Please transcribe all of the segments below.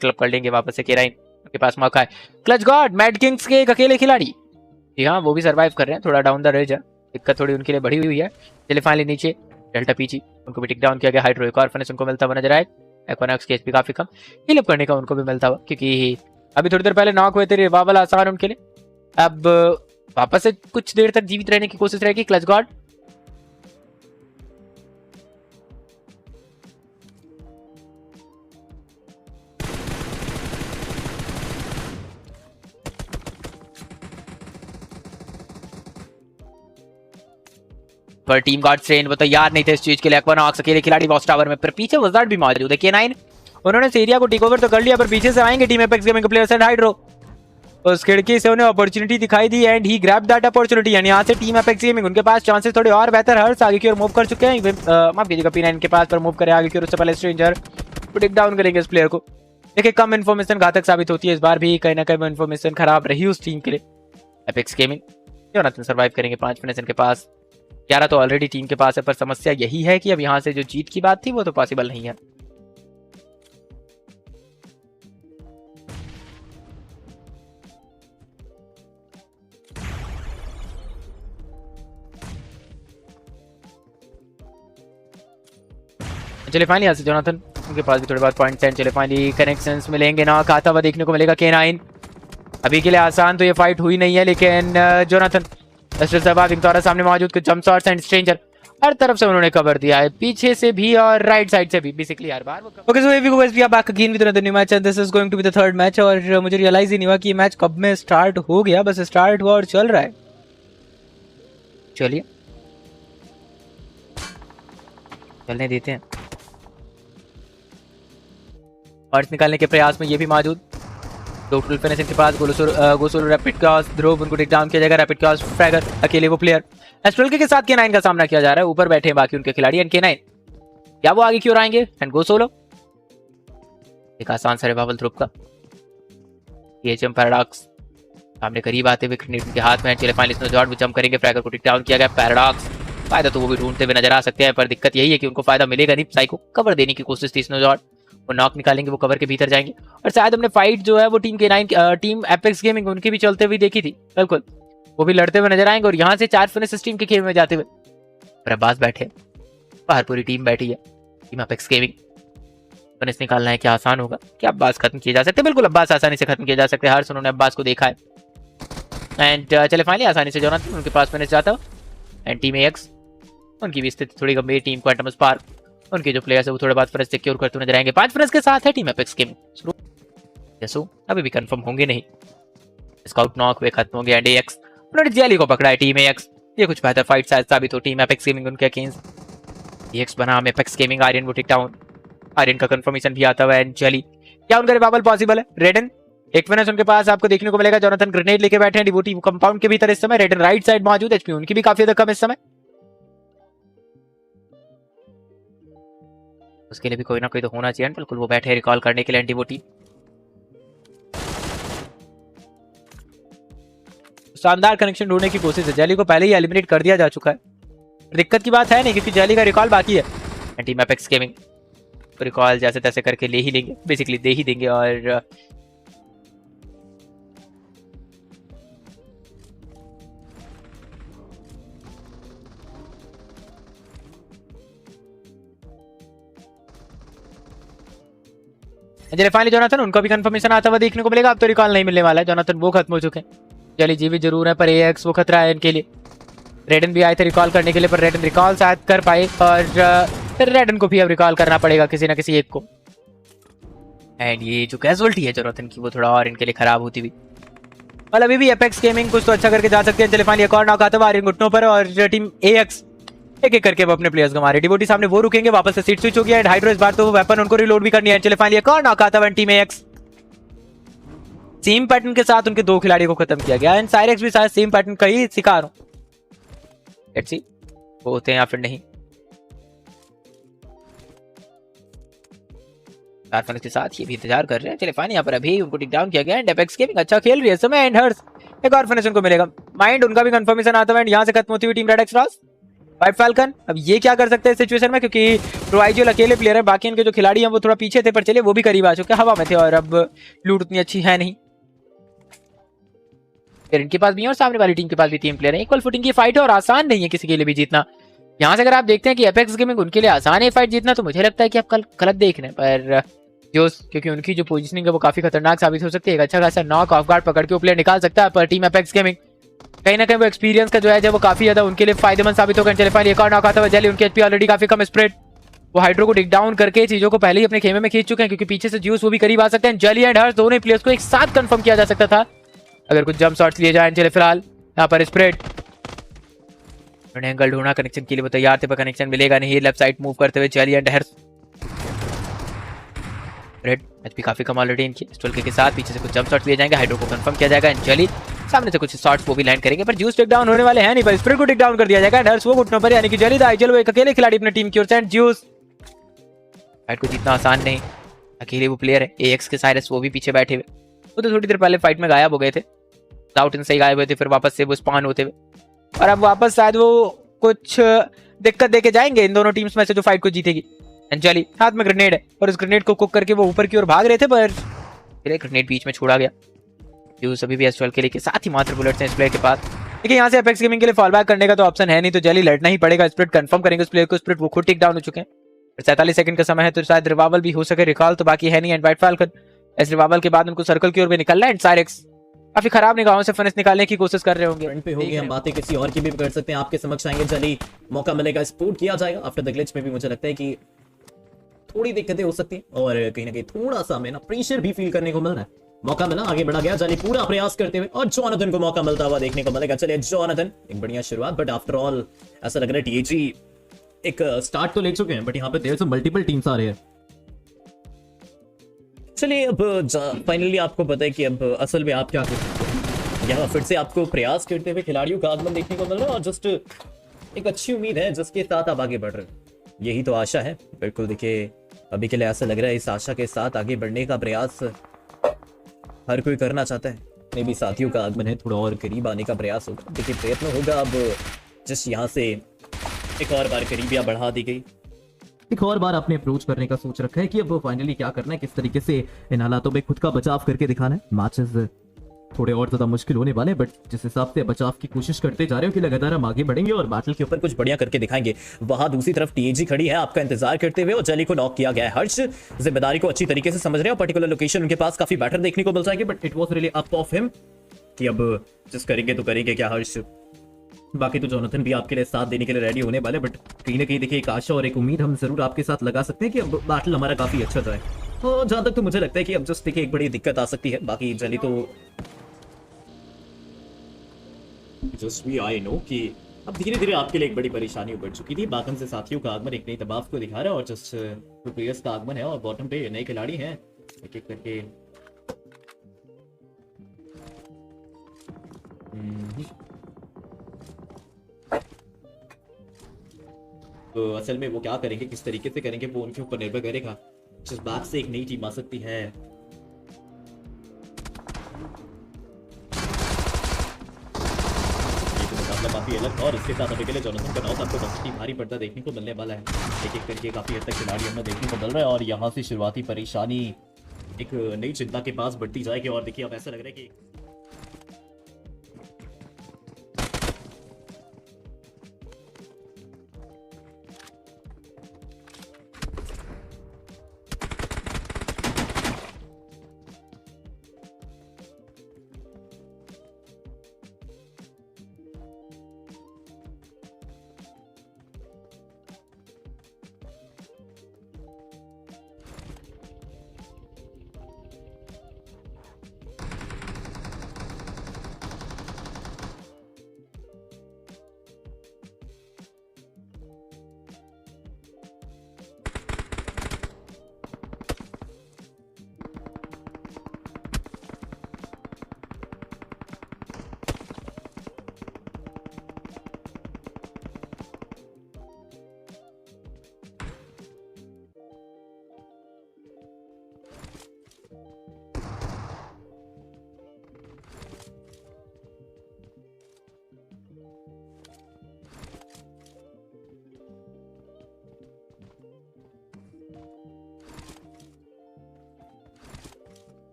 Club कर लेंगे वापस से K9 के पास मौका है। क्लच गॉड मैड किंग्स के एक अकेले खिलाड़ी, जी हाँ वो भी सर्वाइव कर रहे हैं, थोड़ा डाउन द रेंज है, दिक्कत थोड़ी उनके लिए बढ़ी हुई है। चलिए फाइनली नीचे डेल्टा पीजी उनको भी टिक डाउन किया गया। हाइड्रो एक और फिनिश उनको मिलता हुआ नजर आए। एक्वानॉक्स की एचपी काफी कम, हील अप करने का उनको भी मिलता हुआ, क्योंकि अभी थोड़ी देर पहले नॉक हुए थे, रिवाइवल आसान उनके लिए। अब वापस से कुछ देर तक जीवित रहने की कोशिश रहेगी क्लच गॉड। पर टीम गार्ड ट्रेन वो तैयार नहीं थे इस चीज के लिए। एक्वानॉक्स अकेले खिलाड़ी वॉच टावर में, पर पीछे वजार्ड भी मौजूद है। K9 उन्होंने इस एरिया को टेक ओवर तो कर लिया, पर पीछे से आएंगे टीम एपेक्स गेमिंग के प्लेयर्स एंड हाइड्रो। उस खिड़की से उन्हें अपॉर्चुनिटी दिखाई दी and he grab that opportunity, यानी यहाँ से टीम एपेक्स गेमिंग उनके पास चांसेस थोड़े और बेहतर हर्ष आगे की ओर मूव कर चुके हैं। माफ कीजिएगा P9 के पास पर मूव करे आगे की ओर, उससे पहले स्ट्रेंजर टेक डाउन करेंगे इस प्लेयर को। देखिए कम इन्फॉर्मेशन घातक साबित होती है, इस बार भी कहीं ना कहीं इन्फॉर्मेशन खराब रही उस टीम के लिए। एपेक्स गेमिंग जोनाथन सर्वाइव करेंगे 5 फिनिश इनके पास, 11 तो ऑलरेडी टीम के पास है, पर समस्या यही है कि अब यहाँ से जो जीत की बात थी वो तो पॉसिबल नहीं है। चलिए फाइनली यहाँ से जोनाथन उनके पास भी थोड़े बहुत पॉइंट्स हैं। चलिए फाइनली कनेक्शंस मिलेंगे ना, खाता हुआ देखने को मिलेगा K9। अभी के लिए आसान तो ये फाइट हुई नहीं है, लेकिन जोनाथन सामने मौजूद कुछ जंप शॉट्स एंड स्ट्रेंजर हर तरफ से उन्होंने कवर दिया है, पीछे से भी और राइट साइड से भी, बेसिकली हर बार। Okay so every guys we are back again with another new match and this is going to be the third match. और मुझे रियलाइज ही नहीं हुआ कि मैच कब में स्टार्ट हो गया, बस स्टार्ट हुआ और चल रहा है। चलिए चलने देते हैं। पर्स निकालने के प्रयास में ये भी मौजूद, टोटल फिनिशिंग के पास गोसोल रैपिड क्रॉस ध्रुव उनको टेक डाउन किया जाएगा। रैपिड क्रॉस फ्रैगर अकेले वो प्लेयर एस्ट्रल के साथ K9 का सामना किया जा रहा है, ऊपर बैठे हैं बाकी उनके खिलाड़ी एंड K9 क्या वो आगे क्यों आएंगे एंड गोसोलो एक आसान सा रिवाइवल ध्रुव का। THM पैराडॉक्स सामने करीब आते हुए ग्रेनेड उनके हाथ में है। चले फाइनली स्नोजॉर्ड भी जंप करेंगे, फ्रैगर को टेक डाउन किया गया। पैराडॉक्स फायदा तो वो भी ढूंढते हुए नजर आ सकते हैं, पर दिक्कत यही है कि उनको फायदा मिलेगा नहीं। साइको कवर देने की कोशिश थी स्नोजॉर्ड, वो नॉक निकालेंगे, वो कवर के भीतर जाएंगे। और शायद हमने फाइट जो है वो टीम एपेक्स गेमिंग उनकी भी चलते हुए देखी थी, बिल्कुल वो भी लड़ते हुए नजर आएंगे। और यहाँ से 4 फिनिश टीम के खेमे में जाते हुए, पर अब्बास बैठे बाहर, पूरी टीम बैठी है। टीम एपेक्स गेमिंग फिनिश निकालना है, क्या आसान होगा? क्या अब्बास खत्म किए जा सकते? बिल्कुल अब्बास आसानी से खत्म किए जा सकते हैं। हर्ष उन्होंने अब्बास को देखा है एंड चले फाइनली आसानी से जोनाथन उनके पास फिनिश जाता एंड टीम AX उनकी भी स्थिति थोड़ी गंभीर। टीम क्वांटम स्पार्क उनके जो प्लेयर्स है वो थोड़े बाद फिनिश सिक्योर करते हुए नजर आएंगे। 5 फिनिश के साथ है टीम एपेक्स गेमिंग। यसो अभी भी कंफर्म होंगे नहीं, स्काउट नॉक वे खत्म हो गया एंड AX उन्होंने जेली को पकड़ा है। टीम AX ये कुछ बेहतर फाइट शायद साबित हो टीम एपेक्स गेमिंग उनके अगेंस्ट। EX बना एपेक्स गेमिंग, आर्यन को टेक डाउन, आर्यन का कंफर्मेशन भी आता हुआ है। जेली, क्या उनका रिवाइवल पॉसिबल है? रेडन एक फिनिश उनके पास आपको देखने को मिलेगा। जोनाथन ग्रेनेड लेके बैठे हैं डिवोटी कंपाउंड के भीतर इस समय। रेडन राइट साइड मौजूद, एचपी उनकी भी काफी ज्यादा कम इस समय। उसके लिए भी कोई ना कोई तो होना चाहिए। बिल्कुल वो बैठे रिकॉल करने के लिए डिवोटी। शानदार कनेक्शन ढूंढने की कोशिश है। जेली को पहले ही एलिमिनेट कर दिया जा चुका है। दिक्कत की बात है नहीं, क्योंकि जेली का रिकॉल बाकी है। टीम एपेक्स गेमिंग रिकॉल जैसे तैसे करके ले ही लेंगे, बेसिकली दे ही देंगे। और फाइनली जोनाथन उनको भी कंफर्मेशन आता हुआ देखने को मिलेगा। अब तो रिकॉल नहीं मिलने वाला है, जोनाथन वो खत्म हो चुके हैं। जेली जी भी जरूर है, पर एएक्स वो खतरा है इनके लिए। रेडन भी आए थे रिकॉल करने के लिए, पर रेडन रिकॉल शायद कर पाए, और रेडन को भी अब रिकॉल करना पड़ेगा किसी ना किसी एक को। एंड ये जो कैजुअलिटी है जोनाथन की, वो थोड़ा और इनके लिए खराब होती हुई। और अभी भी एपेक्स गेमिंग कुछ तो अच्छा करके जा सकते हैं। चले फाइनली एक और नॉक आता है आर्यन घुटनों पर, और टीम एएक्स एक एक करके वो अपने प्लेयर्स को मारे। डिवोटी सामने वो रुकेंगे, वापस से सीट स्विच हो गया। एंड हाइड्रो इस बार तो वेपन उनको रिलोड भी करनी है। चले फाइनली एक और नॉक आता है टीम एएक्स। सेम पैटर्न के साथ उनके 2 खिलाड़ियों को खत्म किया गया। एंड साइरेक्स भी शायद सेम पैटर्न का ही शिकार हो। लेट्स सी वो होते हैं या फिर नहीं। के साथ ये भी इंतजार कर रहे हैं। चले फाइन यहाँ पर अभी उनको टिक डाउन किया गया। एंड एपेक्स गेमिंग अच्छा खेल रही है समय। एंड हर्ष एक और फिनिश उनको मिलेगा। माइंड उनका भी कंफर्मेशन आता है। यहाँ से खत्म होती हुई team red extras. White falcon अब ये क्या कर सकते हैं इस सिचुएशन में, क्योंकि प्रोआइजियल अकेले प्लेयर है, बाकी इनके जो खिलाड़ी हैं वो थोड़ा पीछे थे, पर चले वो भी करीब आ चुके, हवा में थे, और अब लूट उतनी अच्छी है नहीं। फिर इनके पास भी है और सामने वाली टीम के पास भी 3 प्लेयर है। इक्वल फुटिंग की फाइट है और आसान नहीं है किसी के लिए भी जीतना। यहाँ से अगर आप देखते हैं कि एपेक्स गेमिंग उनके लिए आसान है फाइट जीतना, तो मुझे लगता है कि आप कल गलत देख रहे हैं। पर जो क्योंकि उनकी जो पोजीशनिंग है वो काफी खतरनाक साबित हो सकती है। एक अच्छा खासा नॉक ऑफ गार्ड पकड़ के वो प्लेयर निकाल सकता है, पर टीम एपेक्स गेमिंग कहीं ना कहीं वो एक्सपीरियंस का जो है वो काफी ज्यादा उनके लिए फायदेमंद साबित होगा। चले फाइनली एक और नॉक आता है। जेली उनकी एचपी ऑलरेडी काफी कम स्प्रेड, वो हाइड्रो को टिक डाउन करके चीजों को पहले ही अपने खेमे में खींच चुके हैं, क्योंकि पीछे से ज्यूस वो भी करीब आ सकते हैं। जेली एंड हर्ष दोनों प्लेयर्स को एक साथ कंफर्म किया जा सकता था अगर कुछ जंप शॉट्स लिए जाए। चले फिलहाल यहाँ पर स्प्रेड एंगल ढूंढा कनेक्शन के लिए, वो तैयार थे, पर कनेक्शन मिलेगा नहीं। लेफ्ट साइड मूव करते हुए jelly and Harsh. Red HP काफी कम ऑलरेडी इनकी। स्टोल्के के साथ पीछे से कुछ जंप शॉट्स लिए जाएंगे, हाइड्रो को कंफर्म किया जाएगा। एंड जेली सामने से कुछ शॉट्स वो भी लैंड करेंगे, पर ज्यूस टेक डाउन होने वाले हैं नहीं, पर स्प्रेड को टेक डाउन कर दिया जाएगा। हर्ष वो घुटनों पर, यानी कि जेली वो एक अकेले खिलाड़ी अपनी टीम की ओर से। एंड ज्यूस फाइट को जीतना आसान नहीं, अकेले वो प्लेयर है। एएक्स के साइरस वो भी पीछे बैठे हुए, वो तो थोड़ी देर पहले फाइट में गायब हो गए थे, आउट इन से गायब हुए थे, फिर वापस से वो स्पॉन होते हुए, और अब वापस शायद वो कुछ दिक्कत देके जाएंगे इन दोनों टीम्स में से जो फाइट को जीतेगी। एंजली हाथ में ग्रेनेड है, और उस ग्रेनेड को कुक करके वो ऊपर की ओर भाग रहे थे, पर ग्रेनेड बीच में छोड़ा गया। यूज अभी भी एस्ट्रल के लिए के साथ ही मात्र बुलेट्स हैं इस प्लेयर के पास। देखिए यहाँ से एपेक्स गेमिंग के लिए फॉल बैक करने का तो ऑप्शन है नहीं, तो जेली लड़ना ही पड़ेगा। स्प्लिट कंफर्म करेंगे उस प्लेयर को। स्प्लिट वो खुद टिक डाउन हो चुके हैं, 47 सेकंड का समय है, तो शायद रिवाइवल भी हो सके। रिकॉल तो बाकी है नहीं। एंड वाइट फाल्कन इस रिवाइवल के बाद उनको सर्कल की ओर भी निकलना है। एंड साइरेक्स काफी खराब निगाहों से फिनिश निकालने की कोशिश कर रहे होंगे। पे होगी हम बातें किसी और की भी कर सकते हैं। आपके समक्ष आएंगे जल्दी, मौका मिलेगा, सपोर्ट किया जाएगा। आफ्टर द ग्लिच में भी मुझे लगता है कि थोड़ी दिक्कतें हो सकती हैं, और कहीं ना कहीं थोड़ा सा हमें ना प्रेशर भी फील करने को मिल रहा है। मौका मिला, आगे बढ़ा गया जली पूरा प्रयास करते हुए, और जोनाथन को मौका मिलता हुआ देखने को मिलेगा। चलिए जोनाथन एक बढ़िया शुरुआत, बट आफ्टर ऑल ऐसा लग रहा है टीएजी एक स्टार्ट तो ले चुके हैं, बट यहाँ पे देयर से मल्टीपल टीम्स आ रहे हैं। चलिए अब फाइनली आपको पता है कि अब असल में आप क्या कर सकते हैं। यहाँ फिर से आपको प्रयास करते हुए खिलाड़ियों का आगमन देखने को मिल रहा है, और जस्ट एक अच्छी उम्मीद है जिसके साथ आप आगे बढ़ रहे हैं। यही तो आशा है। बिल्कुल देखिए अभी के लिए ऐसा लग रहा है इस आशा के साथ आगे बढ़ने का प्रयास हर कोई करना चाहता है। मे भी साथियों का आगमन है, थोड़ा और करीब आने का प्रयास होगा। देखिए प्रयत्न होगा। अब जस्ट यहाँ से एक और बार करीबियां बढ़ा दी गई, एक और बार आपने अप्रोच करने का सोच रखा है कि अब फाइनली क्या करना है, किस तरीके से इन हालातों में खुद का बचाव करके दिखाना है। मैचेस थोड़े और ज्यादा मुश्किल होने वाले, बट जिस हिसाब से बचाव की कोशिश करते जा रहे हो कि लगातार हम आगे बढ़ेंगे और बैटल के ऊपर कुछ बढ़िया करके दिखाएंगे। वहां दूसरी तरफ टीएजी खड़ी है आपका इंतजार करते हुए, और जली को नॉक किया गया है। हर्ष जिम्मेदारी को अच्छी तरीके से समझ रहे हैं, और पर्टिकुलर लोकेशन उनके पास काफी बेटर देखने को मिल जाएगी, but it was really up of him कि अब जिस करेंगे तो करेंगे क्या हर्ष। बाकी तो जोनाथन भी आपके लिए साथ देने के लिए रेडी होने वाले, बट कहीं ना कहीं देखिए एक आशा और एक उम्मीद हम जरूर आपके साथ लगा सकते हैं कि अब बैटल हमारा काफी अच्छा जाए। तो जहां तक तो मुझे लगता है कि अब जस्ट देखिए एक बड़ी दिक्कत आ सकती है। बाकी जली तो जस्ट भी आई नो कि अब धीरे धीरे आपके लिए एक बड़ी परेशानी उभर चुकी थी। बाकन से साथियों का आगमन एक नई तबाफ को दिखा रहा है और जस्ट प्लेयर्स का आगमन है और बॉटम पे नए खिलाड़ी हैं एक एक करके। तो असल में वो क्या करेंगे, किस तरीके से करेंगे, वो उनके ऊपर निर्भर करेगा। जिस बात से एक नई टीम आ सकती है। काफी अलग और इसके साथ अभी के लिए जोनाथन का नॉक आपको काफी भारी पड़ता देखने को मिलने वाला है। एक एक करके काफी हद तक खिलाड़ी हमें देखने को मिल रहा है और यहाँ से शुरुआती परेशानी एक नई चिंता के पास बढ़ती जाएगी। और देखिए अब ऐसा लग रहा है कि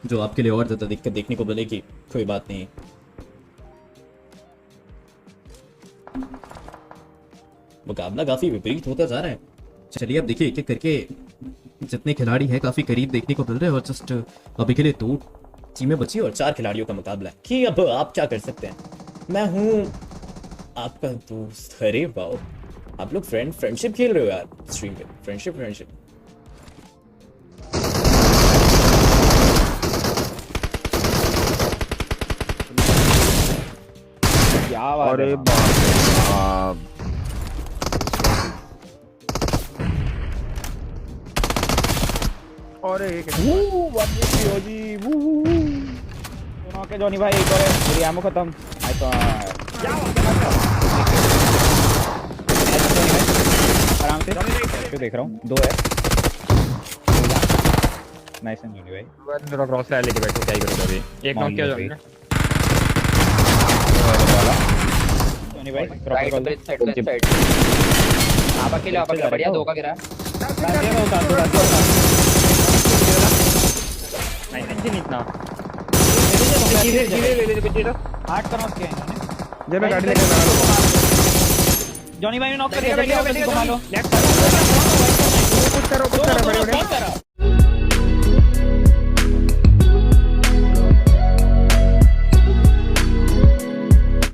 जो आपके लिए और ज्यादा दिक्कत देखने को मिलेगी। कोई बात नहीं, मुकाबला काफी विपरीत होता जा रहा है। चलिए अब देखिए एक एक करके जितने खिलाड़ी हैं काफी करीब देखने को मिल रहे हैं और जस्ट अभी के लिए 2 टीमें बची और 4 खिलाड़ियों का मुकाबला है कि अब आप क्या कर सकते हैं। मैं हूँ आपका दोस्त। अरे वाओ, आप लोग फ्रेंडशिप खेल रहे हो यार स्ट्रीम पे। फ्रेंडशिप क्या बात है। बाप और एक दोनों के जॉनी भाई एक और है। मेरी आमो खत्म। आई तो आराम से क्यों देख रहा हूँ। 2 है। नाइस एंड जॉनी भाई। मेरा क्रॉस लाइन लेके बैठो, क्या ही करोगे अभी। एक नॉक किया जॉनी ने। जॉनी भाई राइट साइड आप अकेले बढ़िया 2 का गिरा। नाइस इंजन इतना 8 का नॉक किया इन्होंने। जब मैं गाड़ी लेके जा रहा हूं। जॉनी भाई ने नॉक कर दिया। जल्दी घुमा लो। लेफ्ट कुछ करो बड़े बड़े।